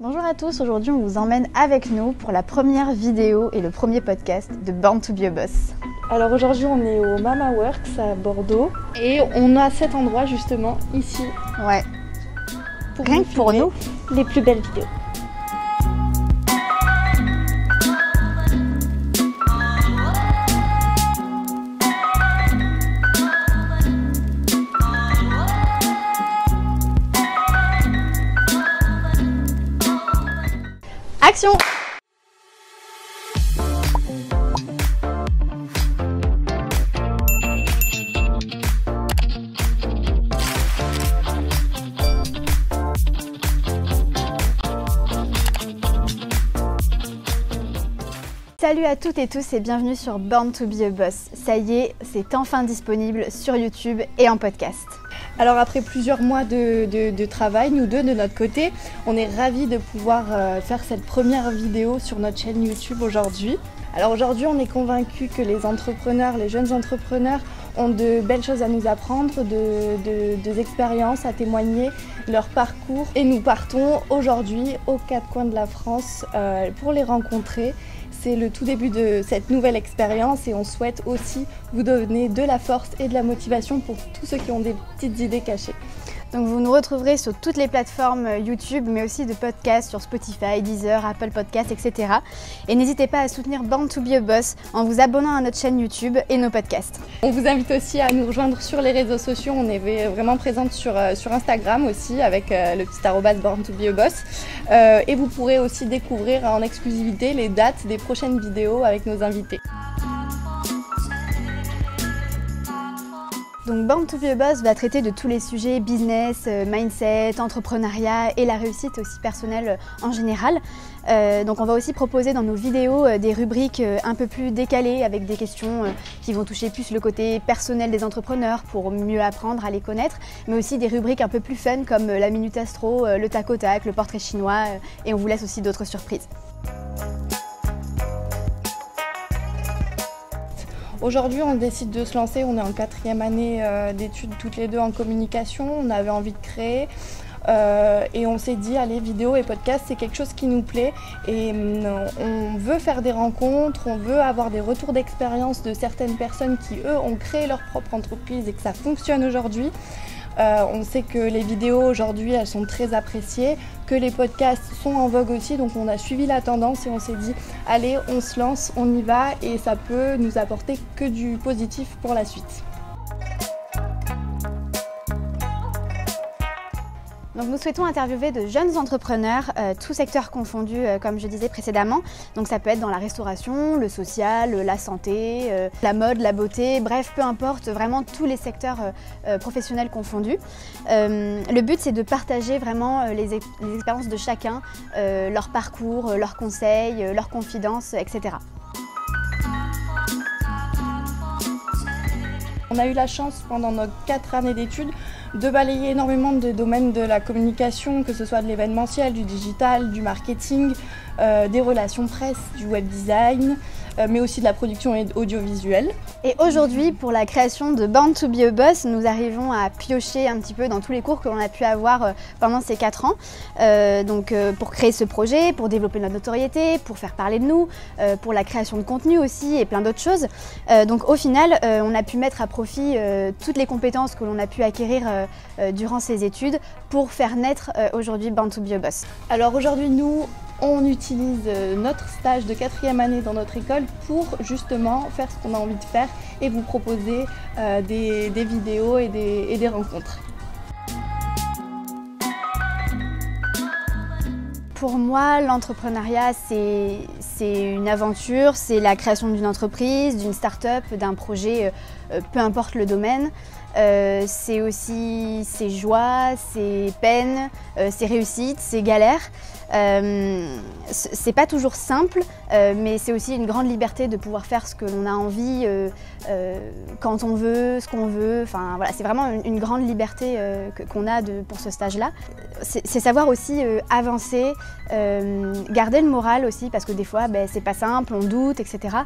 Bonjour à tous, aujourd'hui on vous emmène avec nous pour la première vidéo et le premier podcast de Born to be a Boss. Alors aujourd'hui on est au Mama Works à Bordeaux et on a cet endroit justement ici. Ouais. Rien que pour nous, les plus belles vidéos. Action! Salut à toutes et tous et bienvenue sur Born to be a Boss. Ça y est, c'est enfin disponible sur YouTube et en podcast. Alors après plusieurs mois de travail, nous deux de notre côté, on est ravis de pouvoir faire cette première vidéo sur notre chaîne YouTube aujourd'hui. Alors aujourd'hui on est convaincus que les entrepreneurs, les jeunes entrepreneurs ont de belles choses à nous apprendre, des expériences à témoigner, leur parcours. Et nous partons aujourd'hui aux quatre coins de la France pour les rencontrer. C'est le tout début de cette nouvelle expérience et on souhaite aussi vous donner de la force et de la motivation pour tous ceux qui ont des petites idées cachées. Donc vous nous retrouverez sur toutes les plateformes YouTube, mais aussi de podcasts sur Spotify, Deezer, Apple Podcasts, etc. Et n'hésitez pas à soutenir Born to be a Boss en vous abonnant à notre chaîne YouTube et nos podcasts. On vous invite aussi à nous rejoindre sur les réseaux sociaux. On est vraiment présente sur Instagram aussi avec le petit arrobas Born to be a Boss. Et vous pourrez aussi découvrir en exclusivité les dates des prochaines vidéos avec nos invités. Donc Born to be a Boss va traiter de tous les sujets business, mindset, entrepreneuriat et la réussite aussi personnelle en général. Donc on va aussi proposer dans nos vidéos des rubriques un peu plus décalées avec des questions qui vont toucher plus le côté personnel des entrepreneurs pour mieux apprendre à les connaître, mais aussi des rubriques un peu plus fun comme la Minute Astro, le tac au tac, le portrait chinois et on vous laisse aussi d'autres surprises. Aujourd'hui, on décide de se lancer, on est en 4e année d'études toutes les deux en communication, on avait envie de créer et on s'est dit, allez, vidéo et podcast, c'est quelque chose qui nous plaît et on veut faire des rencontres, on veut avoir des retours d'expérience de certaines personnes qui, eux, ont créé leur propre entreprise et que ça fonctionne aujourd'hui. On sait que les vidéos aujourd'hui elles sont très appréciées, que les podcasts sont en vogue aussi, donc on a suivi la tendance et on s'est dit allez on se lance, on y va et ça peut nous apporter que du positif pour la suite. Donc nous souhaitons interviewer de jeunes entrepreneurs, tous secteurs confondus comme je disais précédemment. Donc ça peut être dans la restauration, le social, la santé, la mode, la beauté, bref peu importe, vraiment tous les secteurs professionnels confondus. Le but c'est de partager vraiment les expériences de chacun, leur parcours, leurs conseils, leurs confidences, etc. On a eu la chance pendant nos 4 années d'études de balayer énormément de domaines de la communication, que ce soit de l'événementiel, du digital, du marketing, des relations presse, du web design, mais aussi de la production audiovisuelle. Et aujourd'hui, pour la création de Born to be a Boss, nous arrivons à piocher un petit peu dans tous les cours que l'on a pu avoir pendant ces 4 ans. Pour créer ce projet, pour développer notre notoriété, pour faire parler de nous, pour la création de contenu aussi et plein d'autres choses. Donc au final, on a pu mettre à profit toutes les compétences que l'on a pu acquérir durant ces études pour faire naître aujourd'hui Born to be a Boss. Alors aujourd'hui, nous, on utilise notre stage de 4e année dans notre école pour justement faire ce qu'on a envie de faire et vous proposer des vidéos et des rencontres. Pour moi, l'entrepreneuriat, c'est une aventure, c'est la création d'une entreprise, d'une start-up, d'un projet, peu importe le domaine. C'est aussi ses joies, ses peines, ses réussites, ses galères. C'est pas toujours simple, mais c'est aussi une grande liberté de pouvoir faire ce que l'on a envie, quand on veut, ce qu'on veut. Enfin voilà, c'est vraiment une grande liberté qu'on a pour ce stage-là. C'est savoir aussi avancer, garder le moral aussi, parce que des fois c'est pas simple, on doute, etc.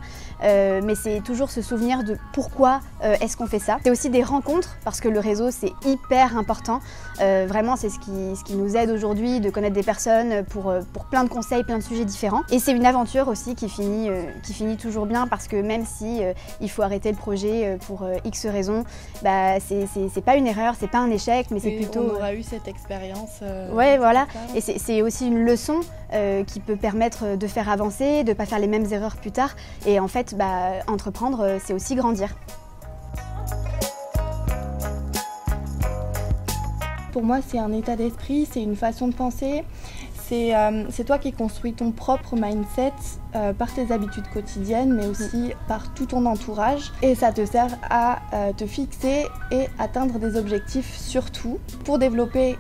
Mais c'est toujours se souvenir de pourquoi est-ce qu'on fait ça. C'est aussi des rencontres rencontres, parce que le réseau c'est hyper important. Vraiment c'est ce qui nous aide aujourd'hui de connaître des personnes pour plein de conseils, plein de sujets différents. Et c'est une aventure aussi qui finit toujours bien, parce que même si il faut arrêter le projet pour X raisons, bah, c'est pas une erreur, c'est pas un échec, mais c'est plutôt... On aura eu cette expérience. Ouais, voilà. Et c'est aussi une leçon qui peut permettre de faire avancer, de ne pas faire les mêmes erreurs plus tard. Et en fait, bah, entreprendre, c'est aussi grandir. Pour moi, c'est un état d'esprit, c'est une façon de penser. C'est toi qui construis ton propre mindset par tes habitudes quotidiennes, mais aussi par tout ton entourage. Et ça te sert à te fixer et atteindre des objectifs, surtout pour développer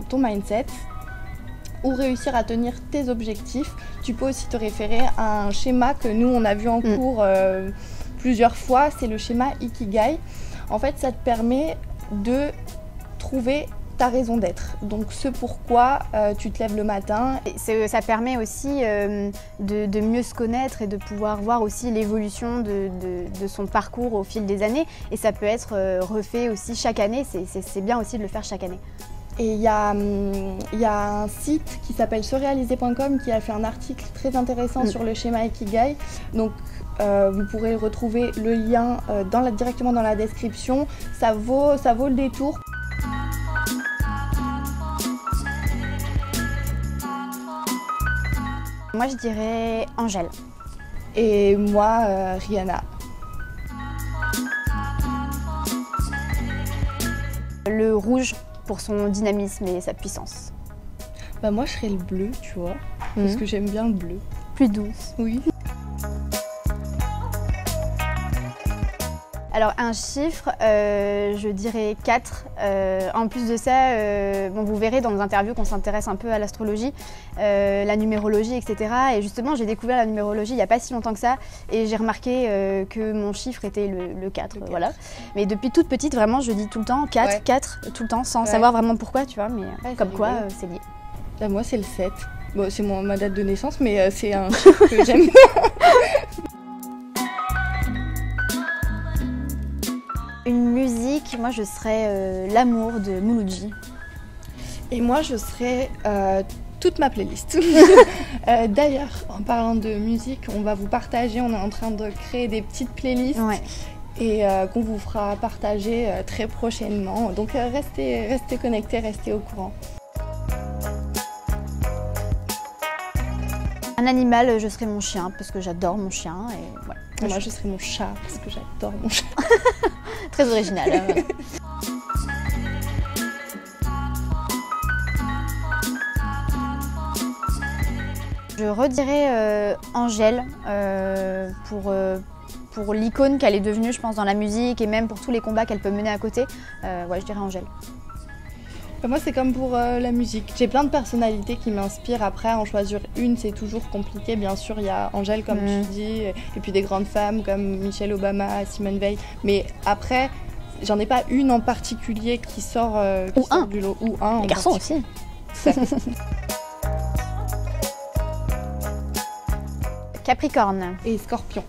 ton mindset ou réussir à tenir tes objectifs. Tu peux aussi te référer à un schéma que nous, on a vu en cours plusieurs fois. C'est le schéma Ikigai. En fait, ça te permet de trouver ta raison d'être, donc ce pourquoi tu te lèves le matin. Ça permet aussi de mieux se connaître et de pouvoir voir aussi l'évolution de son parcours au fil des années, et ça peut être refait aussi chaque année, c'est bien aussi de le faire chaque année. Et il y a un site qui s'appelle serealiser.com qui a fait un article très intéressant sur le schéma Ikigai, donc vous pourrez retrouver le lien directement dans la description. Ça vaut le détour. Moi, je dirais Angèle. Et moi, Rihanna. Le rouge pour son dynamisme et sa puissance. Bah moi, je serais le bleu, tu vois, parce que j'aime bien le bleu. Plus douce. Oui. Alors un chiffre, je dirais 4. En plus de ça, bon, vous verrez dans nos interviews qu'on s'intéresse un peu à l'astrologie, la numérologie, etc. Et justement, j'ai découvert la numérologie il n'y a pas si longtemps que ça, et j'ai remarqué que mon chiffre était le 4. Voilà. Mais depuis toute petite, vraiment, je dis tout le temps 4, 4, tout le temps, sans savoir vraiment pourquoi, tu vois, mais comme quoi, c'est lié. Là, moi, c'est le 7. Bon, c'est ma date de naissance, mais c'est un chiffre que j'aime. Une musique, moi je serais L'amour de Mouloudji. Et moi je serais toute ma playlist. D'ailleurs, en parlant de musique, on va vous partager, on est en train de créer des petites playlists et qu'on vous fera partager très prochainement. Donc restez connectés, restez au courant. Un animal, je serais mon chien parce que j'adore mon chien. Et voilà. Moi je serais mon chat parce que j'adore mon chat. Très original. Voilà. Je redirais Angèle pour l'icône qu'elle est devenue, je pense, dans la musique et même pour tous les combats qu'elle peut mener à côté. Ouais, je dirais Angèle. Moi, c'est comme pour la musique. J'ai plein de personnalités qui m'inspirent. Après, en choisir une, c'est toujours compliqué. Bien sûr, il y a Angèle, comme tu dis, et puis des grandes femmes comme Michelle Obama, Simone Veil. Mais après, j'en ai pas une en particulier qui sort du lot. Ou un. Les garçons aussi. Capricorne. Et Scorpion.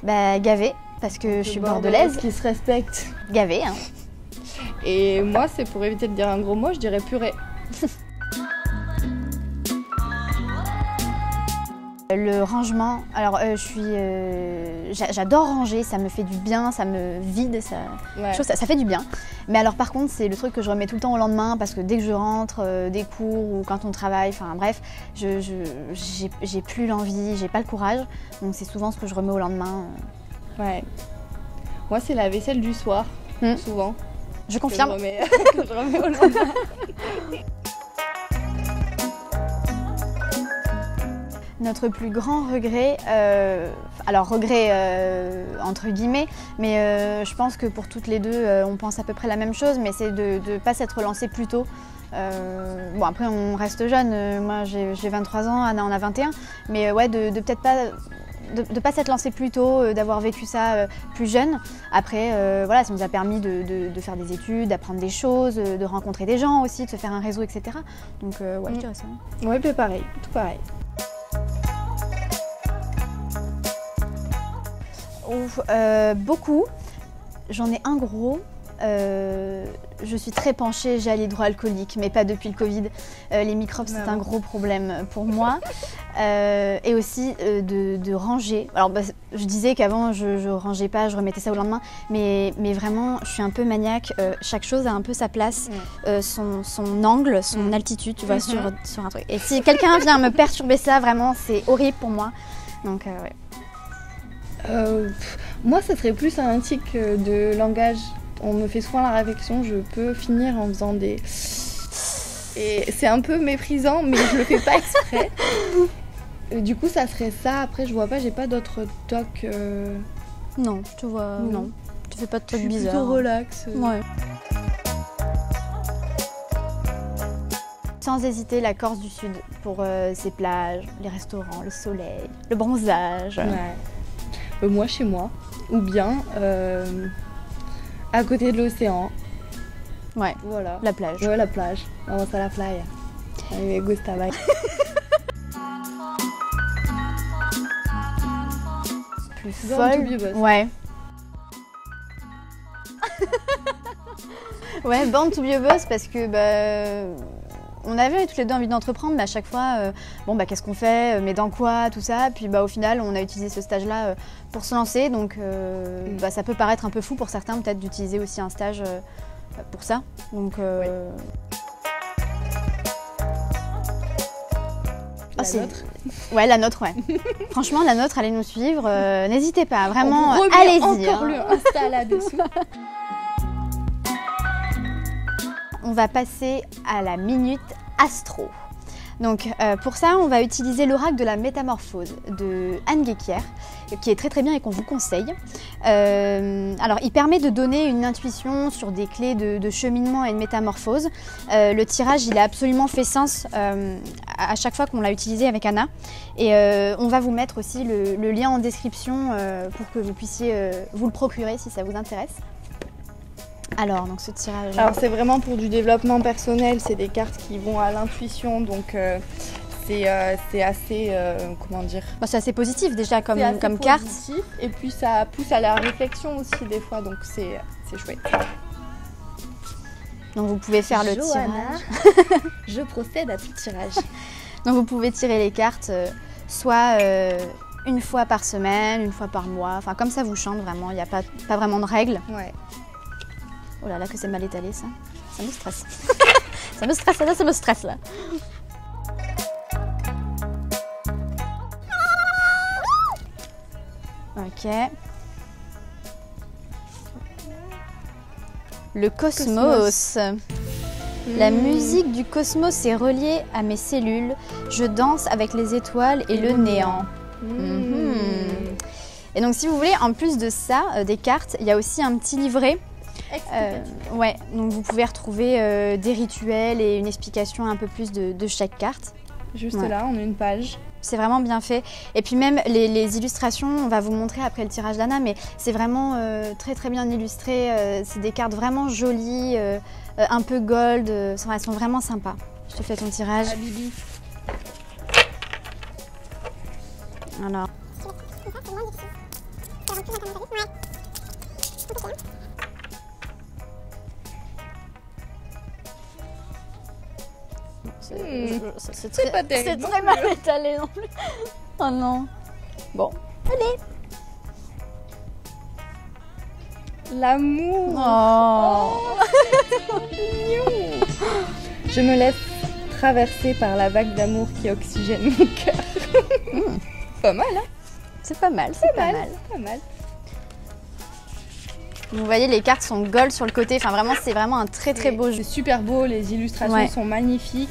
Bah, Gavé. Parce que je suis bordelaise. Qui se respecte. Gavé, hein. Et moi, c'est pour éviter de dire un gros mot, je dirais purée. Le rangement, alors j'adore ranger, ça me fait du bien, ça me vide, je trouve ça fait du bien. Mais alors par contre, c'est le truc que je remets tout le temps au lendemain parce que dès que je rentre des cours ou quand on travaille, enfin bref, j'ai plus l'envie, j'ai pas le courage. Donc c'est souvent ce que je remets au lendemain. Ouais. Moi, c'est la vaisselle du soir, souvent. Je confirme. Que je remets au lendemain. Notre plus grand regret, alors regret entre guillemets, mais je pense que pour toutes les deux, on pense à peu près la même chose, mais c'est de ne pas s'être lancé plus tôt. Bon après on reste jeune, moi j'ai 23 ans, Anna en a 21, mais ouais de peut-être pas... De pas s'être lancé plus tôt, d'avoir vécu ça plus jeune. Après, voilà, ça nous a permis de faire des études, d'apprendre des choses, de rencontrer des gens aussi, de se faire un réseau, etc. Donc, ouais, je dirais ça. Ouais, mais pareil, tout pareil. Beaucoup. J'en ai un gros. Je suis très penchée gel hydroalcoolique, mais pas depuis le Covid. Les microbes, c'est un gros problème pour moi. Et aussi de ranger. Alors, je disais qu'avant, je rangeais pas, je remettais ça au lendemain. Mais vraiment, je suis un peu maniaque. Chaque chose a un peu sa place, son angle, son altitude, tu vois, sur un truc. Et si quelqu'un vient me perturber ça, vraiment, c'est horrible pour moi. Donc, ouais. Moi, ça serait plus un tic de langage. On me fait souvent la réflexion, je peux finir en faisant des... Et c'est un peu méprisant, mais je le fais pas exprès. Du coup, ça serait ça. Après, je vois pas, j'ai pas d'autres tocs... Non, tu vois, non. Tu fais pas de trucs bizarres. Plutôt relax. Ouais. Sans hésiter, la Corse du Sud pour ses plages, les restaurants, le soleil, le bronzage. Ouais. Moi, chez moi. Ou bien... à côté de l'océan. Ouais, voilà. La plage. Ouais, la plage. Vamos a la playa. A mí me gusta bailar. Plus Born to be a boss. Ouais. Ouais, Born to be a boss parce que on avait tous les deux envie d'entreprendre, mais à chaque fois, qu'est-ce qu'on fait, mais dans quoi, tout ça. Puis au final, on a utilisé ce stage-là pour se lancer. Donc ça peut paraître un peu fou pour certains, peut-être d'utiliser aussi un stage pour ça. Donc, La nôtre. Ouais, la nôtre, ouais. Franchement, la nôtre, allez nous suivre. N'hésitez pas, vraiment, allez-y. Encore le Insta là-dessous. On va passer à la minute astro. Donc pour ça, on va utiliser l'oracle de la métamorphose de Anne Guéquière, qui est très très bien et qu'on vous conseille. Alors il permet de donner une intuition sur des clés de cheminement et de métamorphose. Le tirage, il a absolument fait sens à chaque fois qu'on l'a utilisé avec Anna. Et on va vous mettre aussi le lien en description pour que vous puissiez vous le procurer si ça vous intéresse. Alors, donc ce tirage... Alors c'est vraiment pour du développement personnel, c'est des cartes qui vont à l'intuition, donc c'est assez, comment dire... c'est assez positif déjà comme positif, carte. Et puis ça pousse à la réflexion aussi des fois, donc c'est chouette. Donc vous pouvez faire le Johanna, tirage. Je procède à tout tirage. Donc vous pouvez tirer les cartes soit une fois par semaine, une fois par mois, enfin comme ça vous chante vraiment, il n'y a pas vraiment de règles. Ouais. Oh là là, que c'est mal étalé ça. Ça me stresse. Ça me stresse là. Ok. Le cosmos. La musique du cosmos est reliée à mes cellules. Je danse avec les étoiles et le néant. Et donc si vous voulez, en plus de ça, des cartes, il y a aussi un petit livret. Ouais, donc vous pouvez retrouver des rituels et une explication un peu plus de chaque carte. Juste là, on a une page. C'est vraiment bien fait. Et puis même les illustrations, on va vous montrer après le tirage d'Anna, mais c'est vraiment très très bien illustré. C'est des cartes vraiment jolies, un peu gold. Elles sont vraiment sympas. Je te fais ton tirage. Ah, Bibi. Alors. C'est pas terrible. C'est très mal étalé non plus. Oh non. Bon, allez. L'amour. Oh. Mignon. Je me laisse traverser par la vague d'amour qui oxygène mon cœur. Pas mal, hein? C'est pas mal, c'est pas mal. Pas mal. Vous voyez, les cartes sont gold sur le côté. Enfin, vraiment, c'est vraiment un très très beau jeu. C'est super beau, les illustrations sont magnifiques.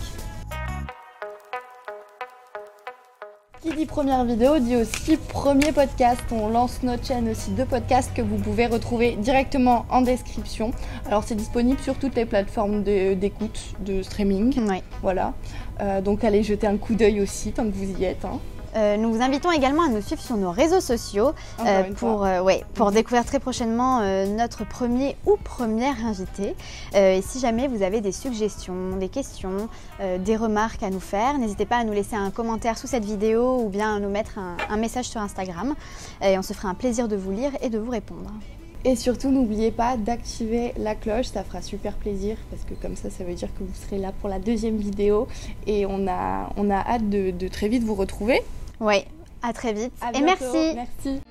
Qui dit première vidéo dit aussi premier podcast. On lance notre chaîne aussi de podcasts que vous pouvez retrouver directement en description. Alors c'est disponible sur toutes les plateformes d'écoute, de streaming. Ouais. Voilà. Donc allez jeter un coup d'œil aussi tant que vous y êtes. Hein. Nous vous invitons également à nous suivre sur nos réseaux sociaux pour découvrir très prochainement notre premier ou première invité. Et si jamais vous avez des suggestions, des questions, des remarques à nous faire, n'hésitez pas à nous laisser un commentaire sous cette vidéo ou bien à nous mettre un message sur Instagram. Et on se fera un plaisir de vous lire et de vous répondre. Et surtout, n'oubliez pas d'activer la cloche, ça fera super plaisir parce que comme ça veut dire que vous serez là pour la deuxième vidéo et on a hâte de très vite vous retrouver. Oui, à très vite À et bientôt. merci. Merci.